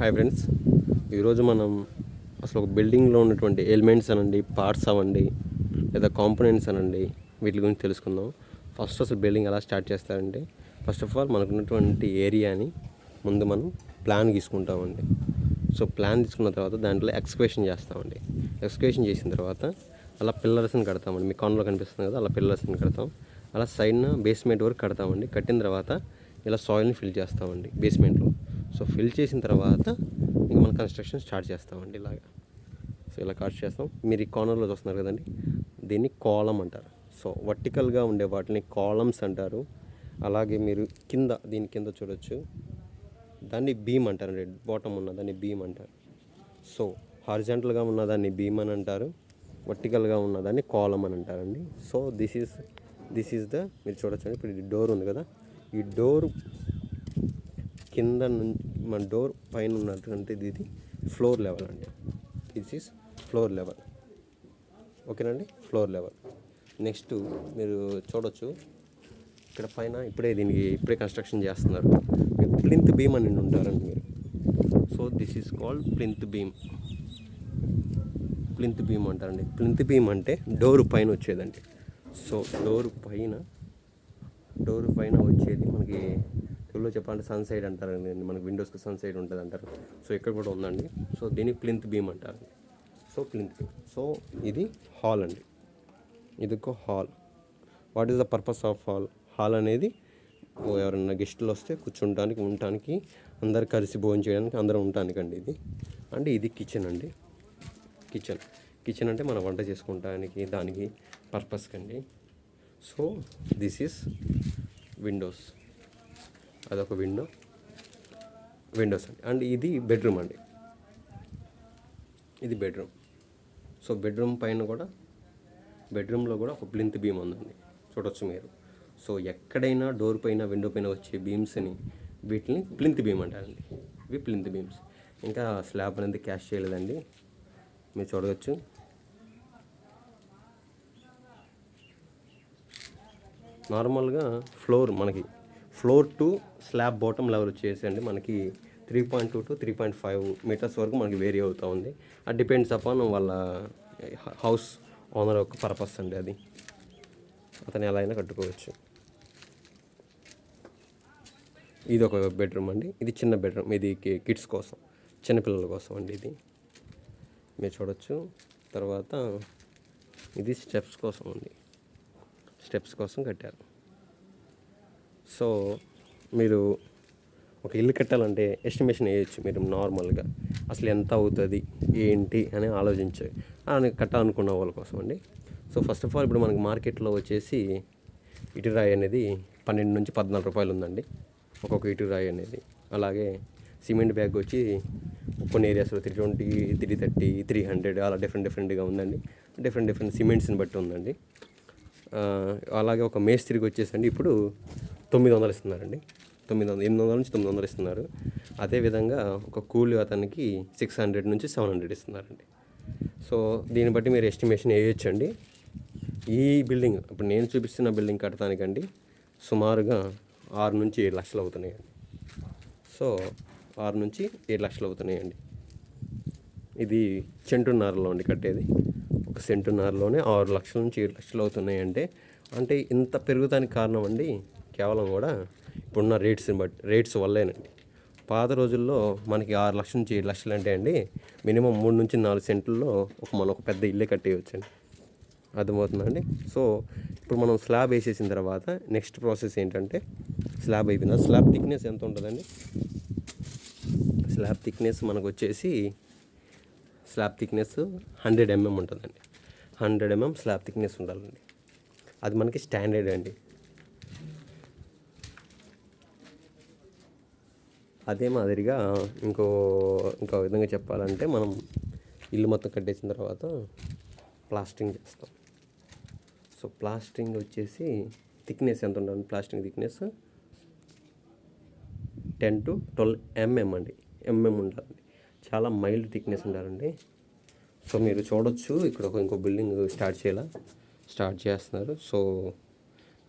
Hi friends, ఈరోజు మనం అసలు ఒక బిల్డింగ్లో ఉన్నటువంటి ఎలిమెంట్స్ అనండి, పార్ట్స్ అవ్వండి, లేదా కాంపోనెంట్స్ అనండి, వీటి గురించి తెలుసుకుందాం. ఫస్ట్ అసలు బిల్డింగ్ ఎలా స్టార్ట్ చేస్తారంటే, ఫస్ట్ ఆఫ్ ఆల్ మనకు ఉన్నటువంటి ఏరియాని ముందు మనం ప్లాన్ గీసుకుంటామండి. సో ప్లాన్ తీసుకున్న తర్వాత దాంట్లో ఎక్స్కవేషన్ చేస్తామండి. ఎక్స్కవేషన్ చేసిన తర్వాత అలా పిల్లర్స్ని కడతామండి. మీ కాన్లో కనిపిస్తుంది కదా, అలా పిల్లర్స్ని కడతాం. అలా సైడ్న బేస్మెంట్ వరకు కడతామండి. కట్టిన తర్వాత ఇలా సాయిల్ని ఫిల్ చేస్తామండి బేస్మెంట్లో. సో ఫిల్ చేసిన తర్వాత ఇంక మనం కన్స్ట్రక్షన్ స్టార్ట్ చేస్తామండి. ఇలాగా సో ఇలా కట్ చేస్తాం. మీరు ఈ కార్నర్లో చూస్తున్నారు కదండి, దీన్ని కాలం అంటారు. సో వర్టికల్గా ఉండే వాటిని కాలమ్స్ అంటారు. అలాగే మీరు దీని కింద చూడొచ్చు, దాన్ని బీమ్ అంటారండి. బాటమ్ ఉన్న దాన్ని బీమ్ అంటారు. సో హారిజాంటల్గా ఉన్న దాన్ని బీమ్ అని అంటారు, వర్టికల్గా ఉన్న దాన్ని కాలం అని అంటారండి. సో దిస్ ఈజ్ ద మీరు చూడొచ్చండి. ఇప్పుడు ఇది డోర్ ఉంది కదా, ఈ డోర్ కింద మన డోర్ పైన ఉన్నటువంటి ఇది ఫ్లోర్ లెవెల్ అండి. దిస్ ఈజ్ ఫ్లోర్ లెవెల్, ఓకేనండి, ఫ్లోర్ లెవెల్. నెక్స్ట్ మీరు చూడొచ్చు, ఇక్కడ పైన ఇప్పుడే కన్స్ట్రక్షన్ చేస్తున్నారు. ప్లింత్ బీమ్ అని ఉంటారండి మీరు. So this is called plinth beam. Plinth beam అంటారండి. ప్లింత్ బీమ్ అంటే డోర్ పైన వచ్చేదండి. సో డోర్ పైన వచ్చేది మనకి తెలుగులో చెప్పాలంటే సన్ సైడ్ అంటారండి. మనకి విండోస్కి సన్ సైడ్ ఉంటుంది అంటారు. సో ఇక్కడ కూడా ఉందండి. సో దీన్ని ప్లింత్ బీమ్ అంటారు. So plinth beam. సో ఇది హాల్ అండి. ఇది ఒక hall. What is the purpose of hall? Hall అనేది ఎవరైనా గెస్టులు వస్తే కూర్చుంటానికి, ఉండటానికి, అందరు కలిసి భోజనం చేయడానికి, అందరూ ఉండటానికి అండి ఇది. అంటే ఇది కిచెన్ అండి. కిచెన్ అంటే మనం వంట చేసుకుంటానికి, దానికి పర్పస్కి అండి. So this is Windows. అదొక విండోస్ అండి. అండ్ ఇది బెడ్రూమ్ అండి. ఇది బెడ్రూమ్. సో బెడ్రూమ్లో కూడా ఒక ప్లింత్ బీమ్ ఉందండి, చూడొచ్చు మీరు. సో ఎక్కడైనా డోర్ పైన, విండో పైన వచ్చే బీమ్స్ని వీటిని ప్లింత్ బీమ్ అంటారండి. ఇవి ప్లింత్ బీమ్స్. ఇంకా స్లాబ్ అనేది క్యాష్ చేయలేదండి, మీరు చూడవచ్చు. నార్మల్గా floor to slab bottom level వచ్చేసండి మనకి 3.2 to 3.5 మీటర్స్ వరకు మనకి వేరీ అవుతూ ఉంది. అది డిపెండ్స్ అపాన్ వాళ్ళ హౌస్ ఓనర్ యొక్క పర్పస్ అండి. అది అతను ఎలా అయినా కట్టుకోవచ్చు. ఇది ఒక బెడ్రూమ్ అండి. ఇది చిన్న బెడ్రూమ్. ఇది కిడ్స్ కోసం, చిన్నపిల్లల కోసం అండి. ఇది మీరు చూడొచ్చు. తర్వాత ఇది స్టెప్స్ కోసం అండి. స్టెప్స్ కోసం కట్టారు. సో మీరు ఒక ఇల్లు కట్టాలంటే ఎస్టిమేషన్ వేయచ్చు మీరు నార్మల్గా. అసలు ఎంత అవుతుంది ఏంటి అని కట్టాలనుకున్న వాళ్ళ కోసం అండి. సో ఫస్ట్ ఆఫ్ ఆల్ ఇప్పుడు మనకి మార్కెట్లో వచ్చేసి ఇటురాయి అనేది 12 నుంచి 14 రూపాయలు ఉందండి, ఒక్కొక్క ఇటురాయి అనేది. అలాగే సిమెంట్ బ్యాగ్ వచ్చి కొన్ని ఏరియాస్లో 320, 330, 300 అలా డిఫరెంట్గా ఉందండి. డిఫరెంట్ సిమెంట్స్ని బట్టి ఉందండి. అలాగే ఒక మేస్త్రికి వచ్చేసండి ఇప్పుడు 900 ఇస్తున్నారండి. 800 నుంచి 900 ఇస్తున్నారు. అదేవిధంగా ఒక కూలి అతనికి 600 నుంచి 700 ఇస్తున్నారండి. సో దీన్ని బట్టి మీరు ఎస్టిమేషన్ వేయొచ్చండి. ఈ బిల్డింగ్ ఇప్పుడు నేను చూపిస్తున్న బిల్డింగ్ కట్టడానికండి సుమారుగా 6 నుంచి 7 లక్షలు అవుతున్నాయండి. సో 6 నుంచి 7 లక్షలు అవుతున్నాయండి. ఇది సెంటున్నరలో అండి కట్టేది. ఒక సెంటున్నరలోనే 6 లక్షల నుంచి 7 లక్షలు అవుతున్నాయంటే అంటే ఇంత పెరుగుతానికి కారణం అండి కేవలం కూడా ఇప్పుడున్న రేట్స్ వల్లేనండి. పాత రోజుల్లో మనకి 6 లక్షల నుంచి 7 లక్షలు అంటే అండి మినిమం 3 నుంచి 4 సెంట్లలో మనం ఒక పెద్ద ఇల్లే కట్టేయచ్చండి. అర్థమవుతుందండి. సో ఇప్పుడు మనం స్లాబ్ వేసేసిన తర్వాత నెక్స్ట్ ప్రాసెస్ ఏంటంటే, స్లాబ్ అయిపోయింది. స్లాబ్ థిక్నెస్ ఎంత ఉంటుందండి? స్లాబ్ థిక్నెస్ మనకు వచ్చేసి 100 mm ఉంటుందండి. 100 mm స్లాబ్ థిక్నెస్ ఉండాలండి. అది మనకి స్టాండర్డ్ అండి. అదే మాదిరిగా ఇంకో విధంగా చెప్పాలంటే, మనం ఇల్లు మొత్తం కట్టేసిన తర్వాత ప్లాస్టింగ్ చేస్తాం. సో ప్లాస్టింగ్ వచ్చేసి థిక్నెస్ ఎంత ఉండాలి? ప్లాస్టింగ్ థిక్నెస్ 10 to 12 mm అండి. ఉండాలండి. చాలా మైల్డ్ థిక్నెస్ ఉండాలండి. సో మీరు చూడొచ్చు, ఇక్కడ ఇంకో బిల్డింగ్ స్టార్ట్ చేస్తున్నారు. సో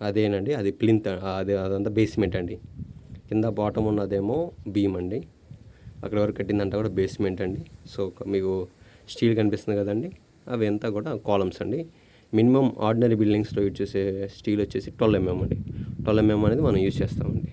అదేనండి, అది ప్లింత్, అదంతా బేస్మెంట్ అండి. కింద బాటమ్ ఉన్నదేమో బీమ్ అండి. అక్కడ వరకు కట్టిందంతా కూడా బేస్మెంట్ అండి. సో మీకు స్టీల్ కనిపిస్తుంది కదండి, అవి అంతా కూడా కాలమ్స్ అండి. మినిమం ఆర్డినరీ బిల్డింగ్స్లో యూజ్ చేసే స్టీల్ వచ్చేసి 12 mm అండి. 12 mm అనేది మనం యూజ్ చేస్తామండి.